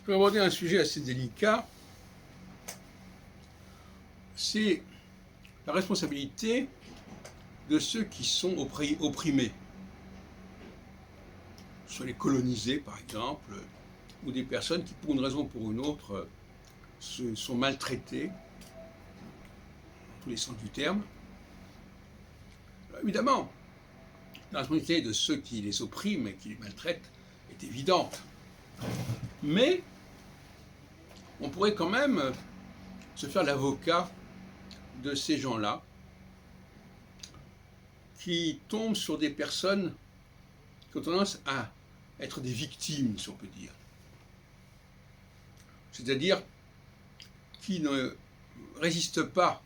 Je vais aborder un sujet assez délicat, c'est la responsabilité de ceux qui sont opprimés, soit les colonisés par exemple, ou des personnes qui pour une raison ou pour une autre sont maltraitées, dans tous les sens du terme. Alors, évidemment, la responsabilité de ceux qui les oppriment et qui les maltraitent est évidente, mais on pourrait quand même se faire l'avocat de ces gens-là qui tombent sur des personnes qui ont tendance à être des victimes, si on peut dire. C'est-à-dire qui ne résistent pas,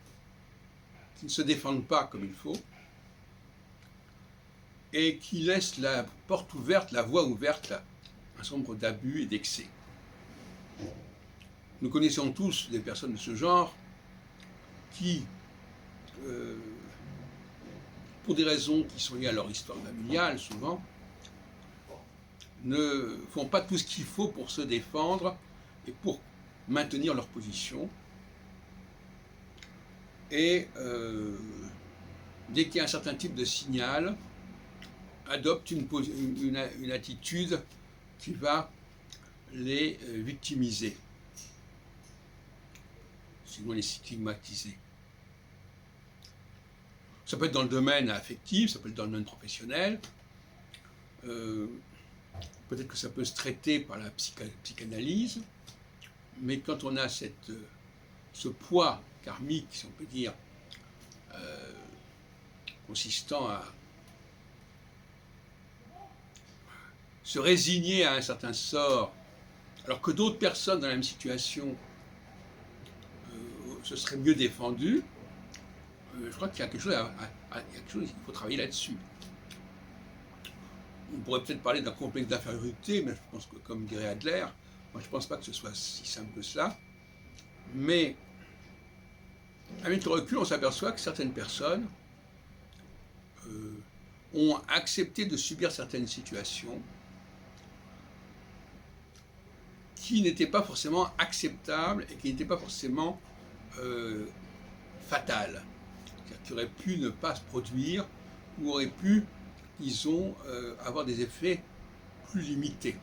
qui ne se défendent pas comme il faut, et qui laissent la porte ouverte, la voie ouverte à un certain nombre d'abus et d'excès. Nous connaissons tous des personnes de ce genre qui, pour des raisons qui sont liées à leur histoire familiale souvent, ne font pas tout ce qu'il faut pour se défendre et pour maintenir leur position. Et dès qu'il y a un certain type de signal, adoptent une attitude qui va les victimiser, sinon les stigmatiser. Ça peut être dans le domaine affectif, ça peut être dans le domaine professionnel, peut-être que ça peut se traiter par la psychanalyse, mais quand on a ce poids karmique, si on peut dire, consistant à se résigner à un certain sort, alors que d'autres personnes dans la même situation se seraient mieux défendues, je crois qu'il y a quelque chose, il faut travailler là-dessus. On pourrait peut-être parler d'un complexe d'infériorité, mais je pense que, comme dirait Adler, moi je ne pense pas que ce soit si simple que cela. Mais avec le recul, on s'aperçoit que certaines personnes ont accepté de subir certaines situations qui n'étaient pas forcément acceptables et qui n'étaient pas forcément fatales, qui auraient pu ne pas se produire ou auraient pu, disons, avoir des effets plus limités.